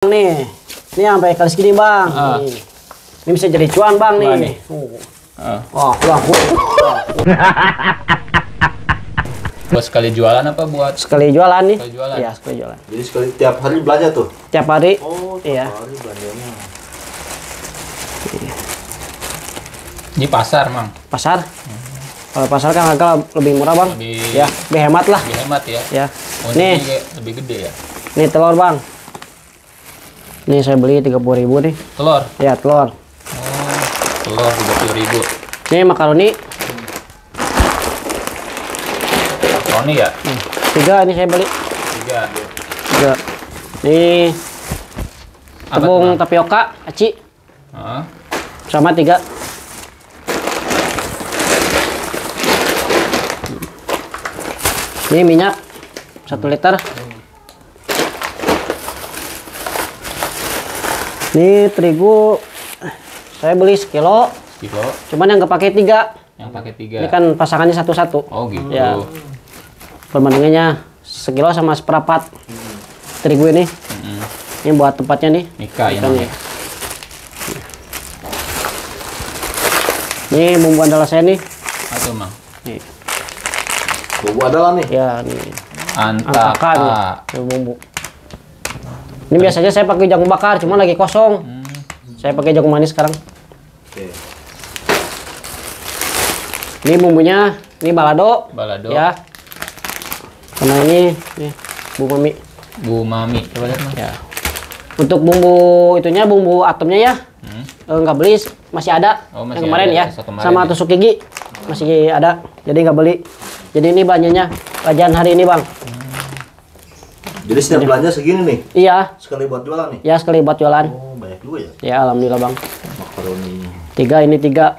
Nih, ini sampai kali segini bang. Ini bisa jadi cuan bang nih. Buat sekali jualan apa buat? Sekali jualan nih. Sekali jualan. Iya, sekali jualan. Jadi sekali tiap hari belanja tuh? Tiap hari. Oh, iya. Tiap hari belanjanya. Di pasar, Mang. Pasar. Kalau pasar kan harga lebih murah bang. Ya, lebih hemat lah. Lebih hemat ya. Ya. Oh, nih, lebih gede ya. Nih telur bang. Nih saya beli 30.000 nih. Telur? Ya telur. Oh, telur 30.000. Ini makaroni. Makaroni ya? 3 ini saya beli. 3. 3. Nih tepung tapioka aci. Sama 3. Ini minyak 1 liter. Ini terigu saya beli sekilo. Cuman yang nggak pakai 3. Yang pakai 3. Ini kan pasangannya satu-satu. Oh gitu. Ya. Perbandingannya sekilo sama seperempat terigu ini. Ini buat tempatnya nih. Mika ini. Ini bumbu andalan saya nih. Atau Mang? Nih. Bumbu adalah nih. Ya nih. Antaka. Nih, bumbu. Ini biasanya saya pakai jagung bakar, cuma lagi kosong. Saya pakai jagung manis sekarang. Oke. Ini bumbunya, ini balado. Balado. Ya. Karena ini bumbu mami. Bu Mami. Coba lihat Mang. Ya. Untuk bumbu itunya, bumbu atomnya ya. Nggak beli, masih ada. Oh, masih yang kemarin ada, ya. kemarin sama ya. tusuk gigi masih ada. Jadi nggak beli. Jadi ini belanjanya gajian hari ini bang. Jadi setiap belanja segini nih? Iya. Sekali buat jualan nih? Ya sekali buat jualan. Oh, banyak juga ya? Ya alhamdulillah bang. Makaroni. 3 ini 3.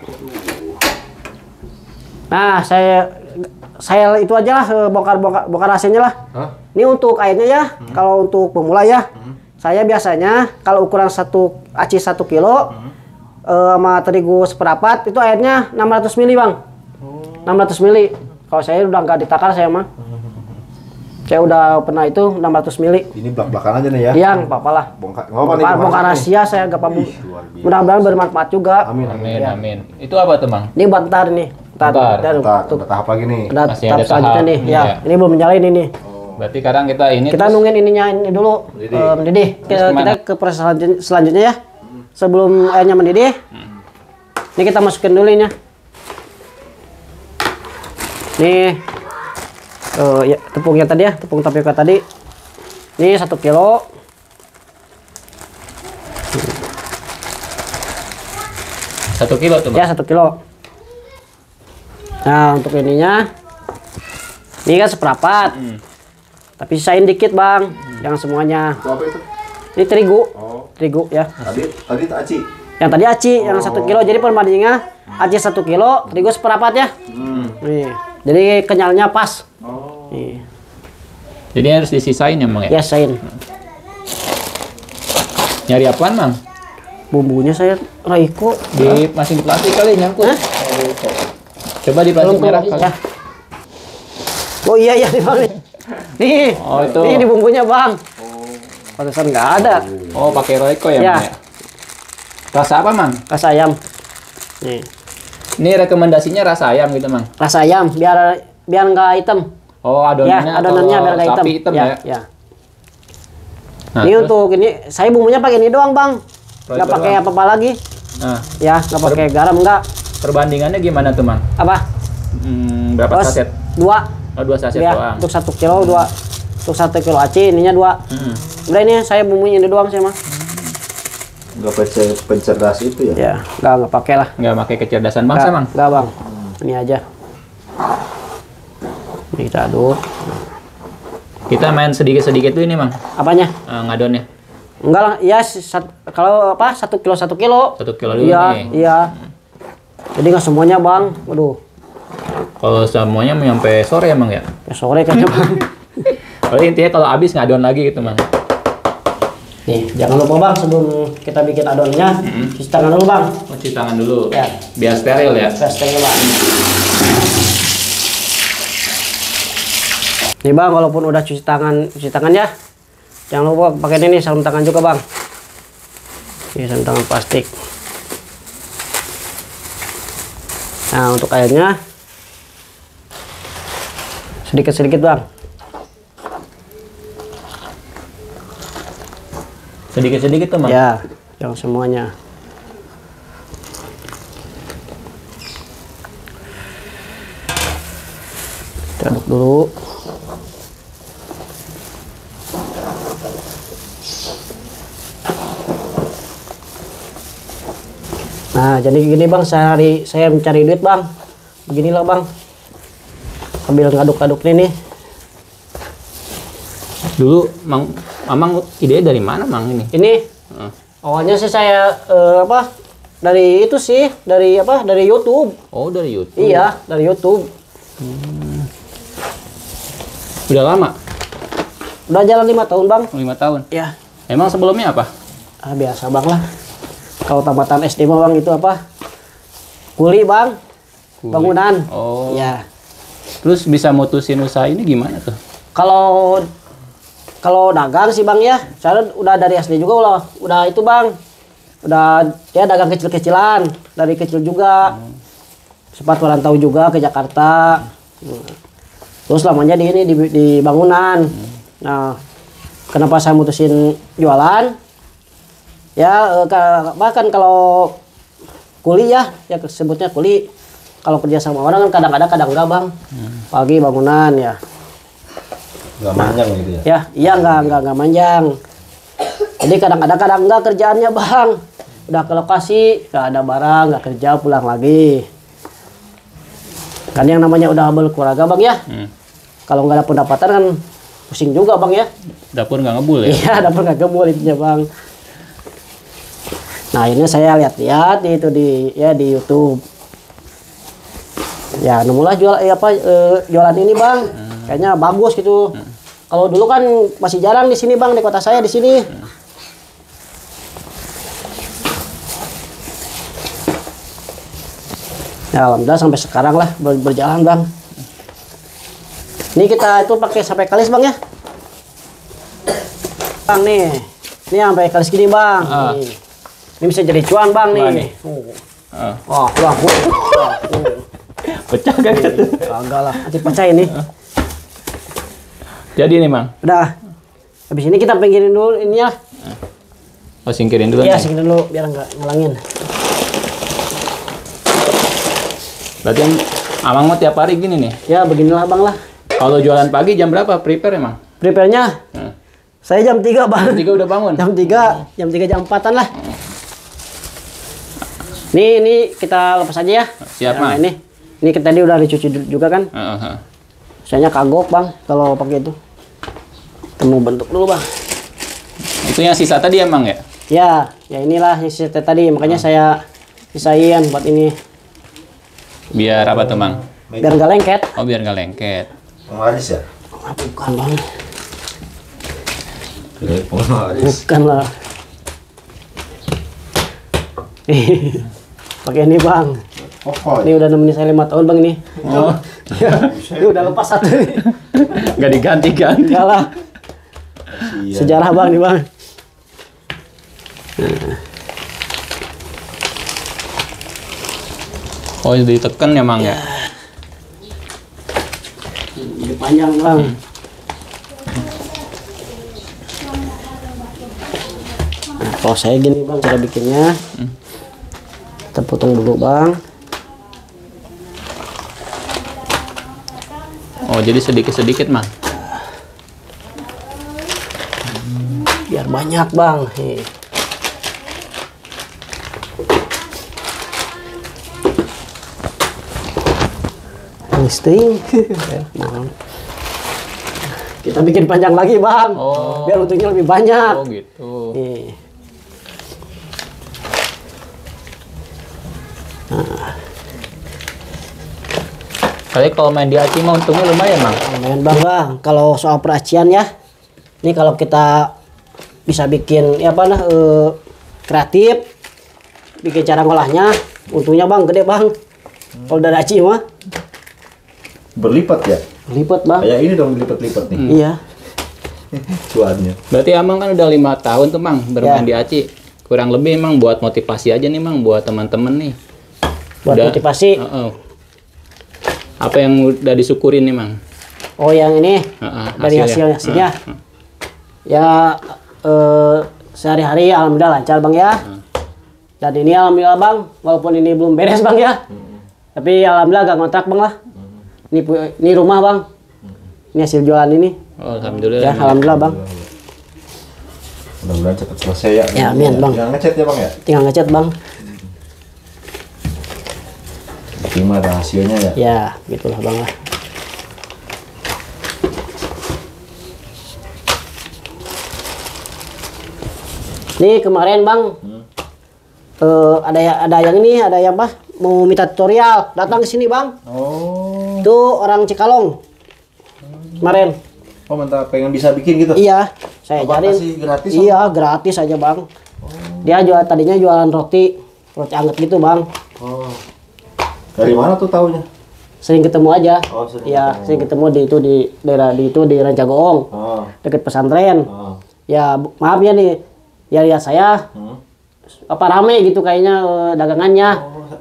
Nah saya itu aja lah bongkar hasilnya lah. Hah? Ini untuk airnya ya. Kalau untuk pemula ya, saya biasanya kalau ukuran aci 1 kilo sama terigu seperempat itu airnya 600 ml bang. 600 ml. Kalau saya udah nggak ditakar saya mah. Saya udah pernah itu 600 ml. Ini belak-belakan aja nih ya? Iya, nggak apa-apa lah. Bongkar rahasia saya nggak apa-apa. Mudah-mudahan bermanfaat juga. Amin. Amin. Itu apa tuh Mang? Ini buat ntar nih. Ada tahap lagi nih. Ada Masih tahap ada selanjutnya tahap. nih. Iya. Ya, ini belum menyalain ini. Berarti kadang kita ini Kita nungguin ininya ini dulu mendidih. Kita ke proses selanjutnya ya. Sebelum airnya mendidih, ini kita masukin dulu ini. Nih, ya, tepungnya tadi ya, tepung tapioka tadi. Ini 1 kilo. Satu kilo tuh Bang. Ya 1 kilo. Nah untuk ininya, ini kan seperempat. Tapi sisain dikit bang, jangan semuanya. Itu apa itu? Ini terigu, Oh. terigu ya. Tadi aci? Yang tadi aci, yang 1 kilo. Jadi perbandingannya aci 1 kilo, terigu seperempat ya. Nih, jadi kenyalnya pas. Oh. Nih. Jadi harus disisain ya Mang ya? Ya sisain. Nyari apaan Mang? Bumbunya saya Raiko. Masih di plastik kali nyangkut. Hah? Coba di plastik merah kali. Ya. Oh iya iya nih bang nih. Nih, Oh, itu. ini bumbunya bang. Pantesan nggak ada. Oh, pakai Royco ya, Ya. Mang ya? Rasa apa, Mang? Rasa ayam. Nih, Ini rekomendasinya rasa ayam gitu, Mang. rasa ayam biar nggak hitam. Oh, Ya, adonannya adonannya atau biar nggak hitam. sapi hitam ya? Ya. Nah, Ini terus? untuk ini saya bumbunya pakai ini doang bang. Nggak Royco pakai doang. apa-apa lagi. Nah, Ya, nggak pakai garam nggak. perbandingannya gimana tuh, Mang? Apa? Berapa Terus saset? 2. Oh, 2 saset Ya, doang. untuk 1 kilo 2. Untuk 1 kilo aci ininya 2. Udah ini saya bumbunya ini doang saya mah. Nggak pencerdas itu ya? Ya, nggak pakai lah. Nggak pakai kecerdasan bangsa, Mang? Nggak bang. Ini aja. Ini kita aduk. Kita main sedikit-sedikit tuh ini, Mang. Apanya? Ngadonnya. Enggak lah, ya kalau apa 1 kilo 1 kilo. 1 kilo dulu Iya, nih. iya. Jadi nggak semuanya bang. Waduh, Kalau semuanya mau nyampe sore ya, Mang ya? ya sore kayaknya bang. Kalau intinya kalau habis ngadon lagi gitu, Mang. Nih, jangan lupa bang sebelum kita bikin adonannya, cuci tangan dulu bang. Cuci tangan dulu. Ya. Biar steril ya. Testingnya bang. Nih bang, walaupun udah cuci tangan ya, Jangan lupa pakai ini sarung tangan juga bang. Ini sarung tangan plastik. Nah untuk airnya sedikit-sedikit bang. Sedikit-sedikit tuh, Mang? Ya, jangan semuanya. Kita aduk dulu. Nah, jadi gini bang, saya mencari duit bang. Beginilah bang. Sambil ngaduk-aduk ini. Dulu Mamang ide dari mana Mang ini? Ini awalnya sih saya dari itu sih, dari YouTube. Oh, dari YouTube. Iya, dari YouTube. Udah lama? Udah jalan 5 tahun bang. 5 tahun. Ya. Emang sebelumnya apa? Biasa bang lah. Kalau tamatan SD mah bang itu apa? Kuli bang. Kuli. Bangunan. Oh. Ya. Terus bisa mutusin usaha ini gimana tuh? Kalau dagang sih bang ya, saya udah dari SD juga udah itu bang. Udah ya dagang kecil-kecilan, dari kecil juga. Sempat merantau juga ke Jakarta. Terus lamanya di bangunan. Nah, kenapa saya mutusin jualan? Ya bahkan kalau kuliah ya sebutnya kuli. Kalau kerja sama orang kan kadang-kadang kadang enggak bang. Pagi bangunan ya. Nggak manjang gitu ya? Ya, iya enggak manjang. Jadi kadang-kadang enggak kerjaannya bang. Udah ke lokasi, nggak ada barang, nggak kerja, pulang lagi. Kan yang namanya udah berkeluarga bang ya. Kalau nggak ada pendapatan kan pusing juga bang ya. Dapur nggak ngebul ya? Iya, dapur nggak ngebul intinya bang. Nah ini saya lihat-lihat itu di YouTube. Ya nemulah jualan ini bang. Kayaknya bagus gitu. Kalau dulu kan masih jarang di sini bang, di kota saya di sini. Ya alhamdulillah sampai sekarang lah berjalan bang. Ini kita itu pakai sampai kalis bang ya. Bang nih, ini sampai kalis gini bang. Ini bisa jadi cuan bang nih. Wah, wah. Pecah gak gitu? Kagak lah, nanti pecah ini. Jadi nih Mang. Udah. Habis ini kita pinggirin dulu ini ya. Oh singkirin dulu. Iya, singkirin dulu biar nggak ngelangin. Berarti Amang mau tiap hari gini nih? Ya beginilah bang lah. Kalau jualan pagi jam berapa prepare emang? Prepare-nya? Saya jam 3 bang. Jam 3 udah bangun? Jam 3, jam 4-an lah. Ini kita lepas aja ya. Siap nah, Mang. Ini kita tadi udah dicuci juga kan. Saya kagok bang kalau pakai itu. Temu bentuk dulu bang. Itu yang sisa tadi emang ya? Ya inilah yang sisa tadi. Makanya saya sisain buat ini. Biar apa tuh Mang? Biar nggak lengket. Oh biar nggak lengket. Penglaris ya? Bukan bang. Penglaris. Bukan lah. Pakai ini bang. Ini udah nemenin saya 5 tahun bang ini. Oh. Ini udah lepas satu. Nggak diganti-ganti. Enggak lah. Sejarah bang nih bang. Oh ditekan ya Mang ya? Ini panjang bang. Nah, kalau saya gini bang cara bikinnya. Kita potong dulu bang. Oh jadi sedikit-sedikit Mang? Biar banyak bang. Listing. Kita bikin panjang lagi bang. Oh. Biar untungnya lebih banyak. Oh gitu. Nih. Kali kalau main di aci mah untungnya lumayan Mang. Lumayan bang. Kalau soal peracian ya, ini kalau kita bisa bikin kreatif, bikin cara ngolahnya, untungnya bang gede bang. Kalau dari aci mah Berlipat ya? lipat bang. Kayak ini dong, lipat-lipat nih. Iya. Cuannya. Berarti Amang kan udah 5 tahun tuh Mang bermain Ya. di ACI. Kurang lebih emang buat motivasi aja nih Mang buat teman-teman nih. Buat motivasi. Heeh. Apa yang udah disyukurin nih Mang? Oh yang ini Heeh, dari hasilnya. Heeh. Ya sehari-hari alhamdulillah lancar Bang ya. Dan ini alhamdulillah Bang, walaupun ini belum beres Bang ya. Tapi alhamdulillah gak ngontrak Bang lah. Ini rumah Bang. Ini hasil jualan ini. Oh, alhamdulillah. Ya alhamdulillah Bang. Mudah-mudahan cepat selesai ya. Ya, amin, Bang. Jangan ngecat ya Bang ya. Tinggal ngecat Bang. Terima ada hasilnya ya. Ya gitulah Bang lah. Ini kemarin Bang, ada yang ini, ada yang apa? Mau minta tutorial, datang ke sini Bang. Oh. Itu orang Cikalong. Kemarin. Oh, minta pengen bisa bikin gitu. Iya, saya Apa ajarin. kasih gratis, Iya, gratis aja Bang. Dia tadinya jualan roti anget gitu Bang. Oh. Dari mana tuh taunya? Sering ketemu aja. Oh, sering Iya, ketemu. sering ketemu di daerah di Rancagoong, Oh. deket pesantren. Oh. Ya maaf ya nih, ya lihat saya apa rame gitu kayaknya dagangannya.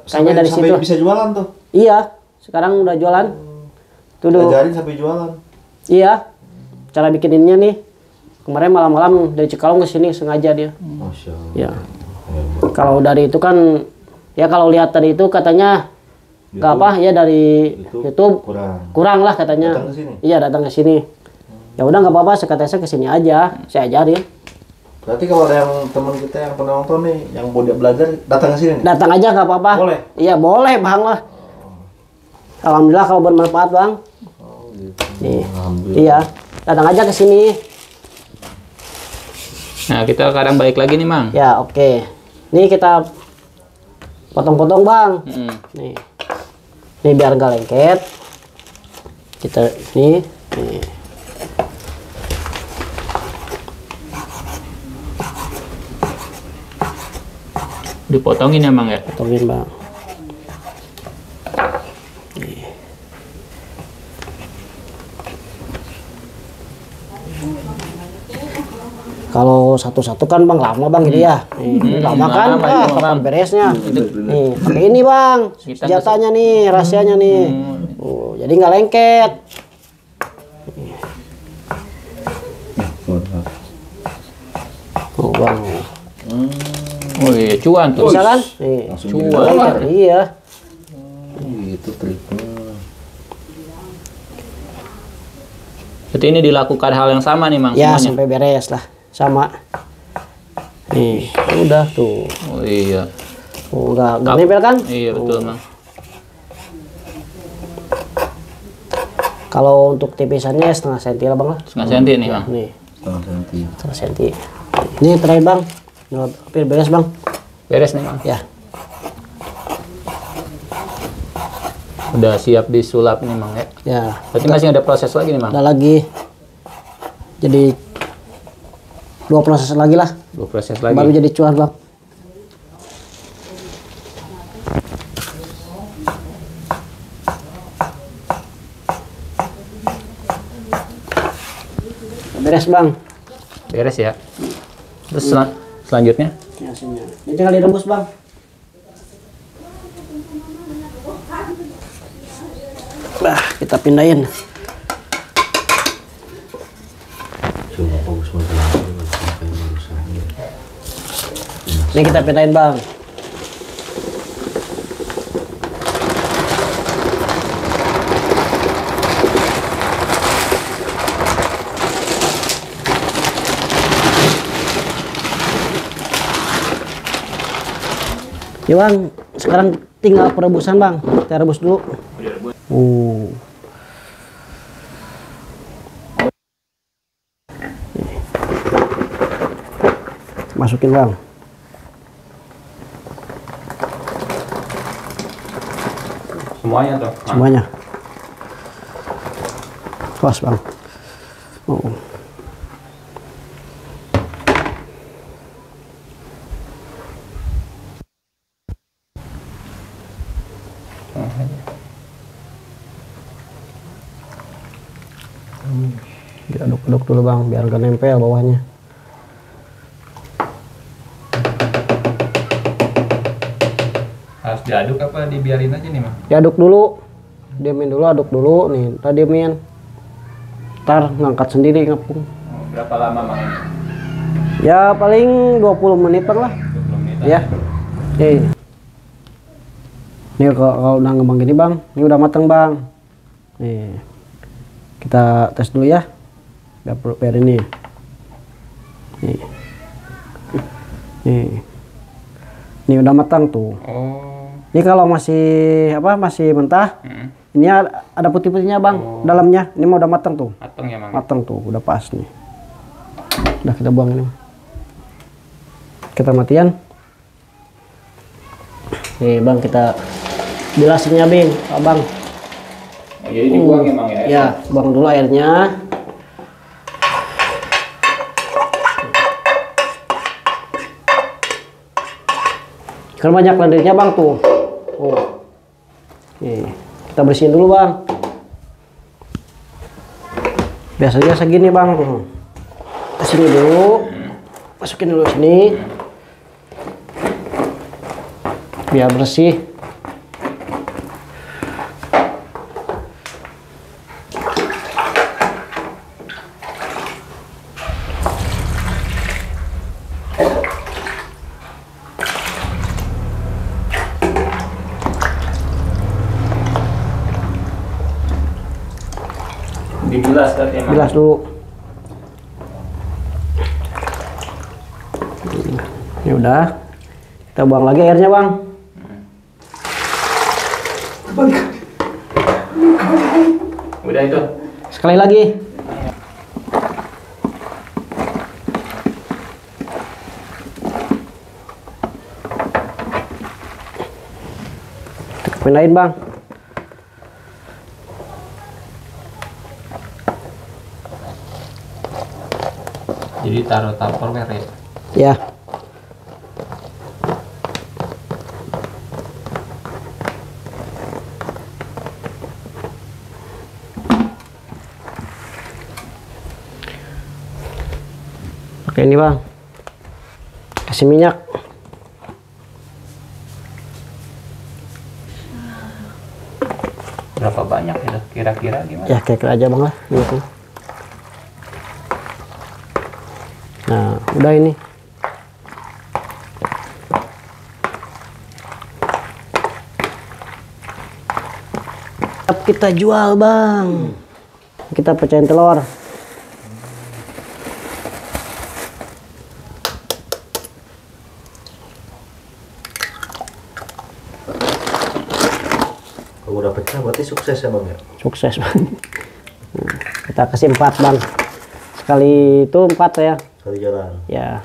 Kayaknya dari sampai situ. bisa jualan tuh. Iya, sekarang udah jualan. Tuh dulu. Ajarin sampai jualan. Iya, cara bikininnya nih. Kemarin malam-malam dari Cikalong ke sini sengaja dia. Masya Allah. Ya. Kalau dari itu kan, ya kalau lihat tadi itu katanya nggak apa ya dari YouTube kurang lah katanya. Datang ke sini? Iya datang ke sini. Ya udah nggak apa-apa, saya ke sini aja, saya ajarin. Berarti kalau ada yang teman kita yang pernah nonton nih, yang mau dia belajar, datang ke sini nih? Datang aja nggak apa-apa. Boleh? Iya boleh Bang lah. Alhamdulillah kalau bermanfaat Bang. Oh, gitu. Nih. Alhamdulillah. Iya, datang aja ke sini. Nah, kita kadang balik lagi nih Mang. Ya oke. Nih kita potong-potong Bang. Mm. Nih. Nih biar nggak lengket. Kita nih. Dipotongin ya Mang ya. Potongin Bang. Kalau satu-satu kan Bang lama Bang gitu ya. Nih, lama kan? lama, Ah, lama, kapan Bang. beresnya? Nih, pakai ini Bang. Kita Senjatanya nih, rahasianya nih. Jadi nggak lengket. Bang. Oh iya, cuan tuh. Bisa kan? Nih. Langsung Cuan. Lengket, iya. Itu triknya. Berarti ini dilakukan hal yang sama nih Mang Ya semuanya. sampai beres lah. Sama. Nih, udah tuh. Oh iya. Oh, nggak nempel kan? Iya betul Mang. Kalau untuk tipisannya setengah senti lah Bang lah. Setengah senti nih Mang. Nih, Setengah senti. setengah senti. Ini terakhir Bang. Udah hampir beres Bang. Beres nih Mang. Ya. Udah siap disulap nih Mang ya. Ya. Berarti masih ada proses lagi nih Mang. Ada lagi. Jadi 2 proses lagi lah. 2 proses lagi. Baru jadi cuan Bang. Beres Bang. Beres ya. Terus selanjutnya Ini hasilnya. Ini tinggal direbus Bang. Nah, kita pindahin. Coba bagus banget. Ini kita pindahin Bang. Ya Bang, sekarang tinggal perebusan Bang. Kita rebus dulu. Masukin Bang. semuanya tuh. Semuanya. Pas Bang. Oh. Diaduk-aduk dulu bang, biar gak nempel bawahnya. Harus diaduk apa dibiarin aja nih, Mang? Diaduk dulu, diemin dulu, aduk dulu nih, ntar diemin. Ntar ngangkat sendiri ngepung. Oh, berapa lama, Mang? Ya paling 20 menitan lah. 20 menit. Ya. Ini kalau udah ngembang gini bang, ini udah matang bang. Nih, kita tes dulu ya. Biar ini. Nih. Ini udah matang tuh. Oh. Ini kalau masih masih mentah, ini ada putih-putihnya bang, dalamnya. Ini mau udah matang tuh. Matang ya, Mang? Matang tuh, udah pas nih. Udah kita buang ini. Kita matian. Nih bang, kita bilasinnya bing, bang. Oh, jadi dibuang ya, Mang ya? Ya, buang dulu airnya. Kan banyak lendirnya bang tuh. Oh. Nih, kita bersihin dulu bang. Biasanya segini bang tuh. Kesini dulu, masukin dulu sini, biar bersih. Dibilas tadi ya, Mang? Bilas dulu. Ini udah, kita buang lagi airnya bang. Udah itu. Sekali lagi. Kita pindahin bang. Jadi taruh tupperware ya? Ya. Pakai ini bang, kasih minyak. Berapa banyak itu kira-kira gimana? Ya kira-kira aja bang lah gitu. Nah udah ini. Kita jual bang. Kita pecahin telur. Kalau udah pecah berarti sukses ya bang ya? Sukses bang. Nah, kita kasih 4 bang. Sekali itu 4 ya. Sekali jalan. Ya.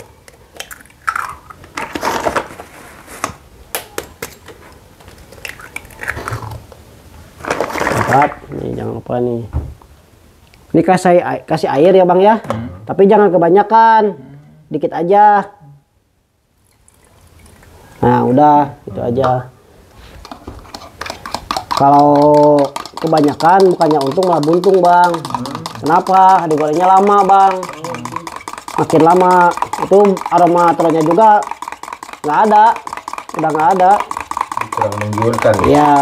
Nih jangan lupa nih. Ini kasih air ya bang ya. Tapi jangan kebanyakan. Dikit aja. Nah udah itu aja. Kalau kebanyakan bukannya untung malah buntung bang. Kenapa? Digorengnya lama bang. Makin lama itu aroma telurnya juga nggak ada. Udah nggak ada. Kurang menggurkan ya? Iya.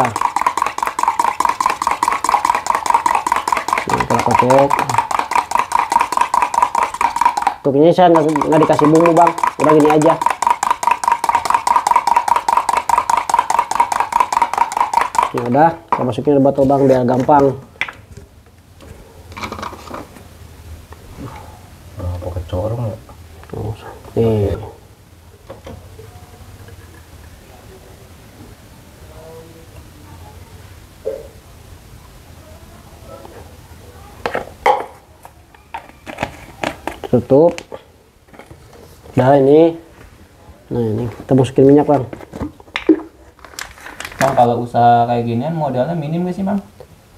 Kita kocok. Tuh ini saya nggak dikasih bumbu bang, udah gini aja. Ya udah, kita masukin ke botol bang biar gampang. Apa kecorong ya? Oh, nih. Tutup. Nah ini, nah ini kita masukin minyak bang. Bang, kalau usaha kayak ginian modalnya minim gak sih, Bang?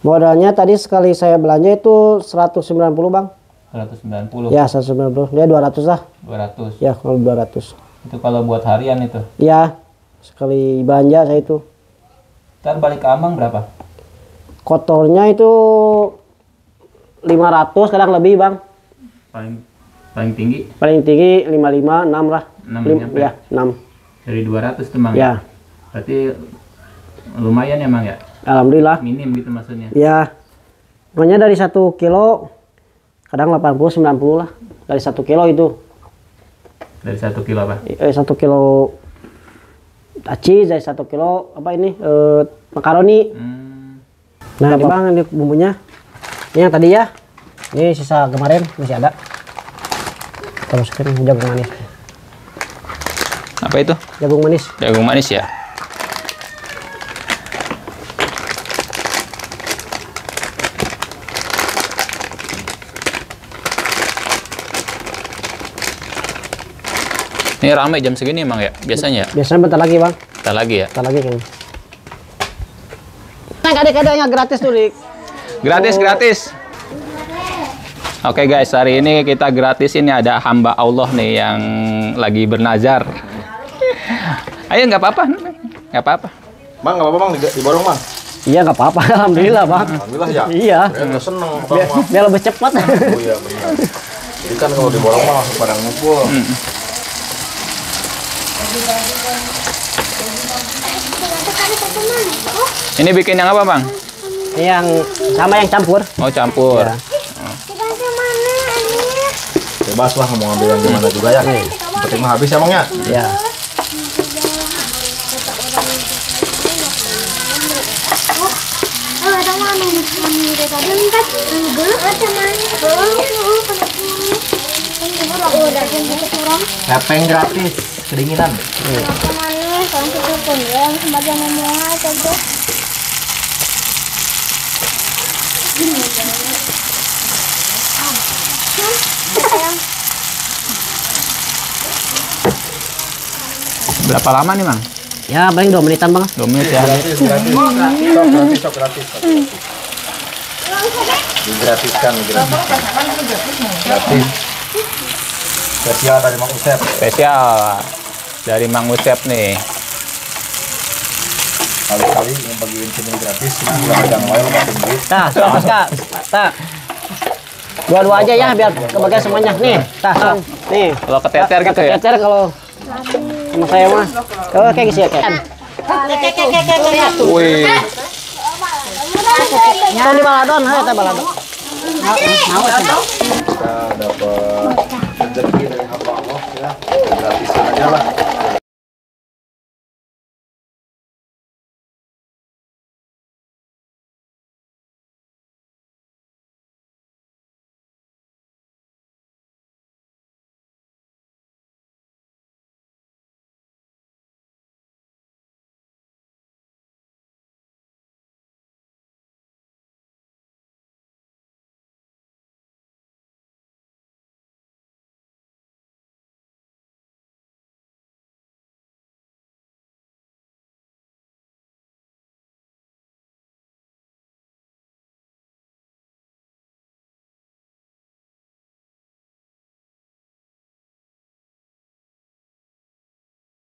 Modalnya tadi sekali saya belanja itu 190 bang. 190. Ya 190, ya 200 lah. 200. Ya kalau 200. Itu kalau buat harian itu. Ya sekali belanja saya itu. Ntar balik ke Amang berapa? Kotornya itu 500 kadang lebih bang. Paling paling tinggi Paling tinggi 55, 6 lah. 6 nyampe. Ya, 6. Dari 200 tuh Mang. Ya, Berarti lumayan ya Mang ya? alhamdulillah. Minim gitu maksudnya. Ya, pokoknya dari 1 kilo kadang 80 90 lah. Dari 1 kilo itu. Dari 1 kilo apa? 1 kilo aci, dari 1 kilo apa ini? Makaroni. Nah, ini Bang, ini bumbunya. Ini yang tadi ya. Ini sisa kemarin masih ada. Kita masukin jagung manis. Apa itu? Jagung manis. Jagung manis ya? Ini ramai jam segini Mang ya? Biasanya ya? Biasanya bentar lagi Bang. Bentar lagi ya? Bentar lagi kayaknya. Nah, kadang-kadangnya gratis tuh, Dik. Gratis. Oke guys, hari ini kita gratis. Ini ada hamba Allah nih yang lagi bernazar. Ayo, nggak apa-apa. Nggak apa-apa. Bang, nggak apa-apa Bang, diborong Bang. Iya, nggak apa-apa. Alhamdulillah, Bang. Alhamdulillah ya. Iya. Udah seneng Bang mah. Biar lebih cepat. Oh iya benar. Jadi kan kalau diborong mah langsung pada ngumpul. Ini bikin yang apa Bang? Yang sama yang campur. Mau campur. Ya. Bebas lah mau ngambil yang gimana juga ya. Yang penting mah habis ya Bang ya. Ya. Kepeng gratis, kedinginan. Berapa lama nih Mang? Ya, paling 2 menitan, Bang. 2 menit ya. Gratis. Sok gratis. Digratiskan. Gratis. Spesial dari Mang Usep. Spesial dari Mang Usep nih. Kali-kali yang bagiin sini gratis, kurang ada yang lain makin duit. Tah, Mas Kak. Tah. Dua-dua aja ya biar kebagian semuanya. Nih, tah, Bang. Nih. Kalau keteter gitu ya? Keteter kalau sama saya mah. Kalau kayak gitu ya, kayak. Wih. Itu di baladon, teh baladon. Kita dapat rezeki dari hamba Allah ya, gratisin aja lah.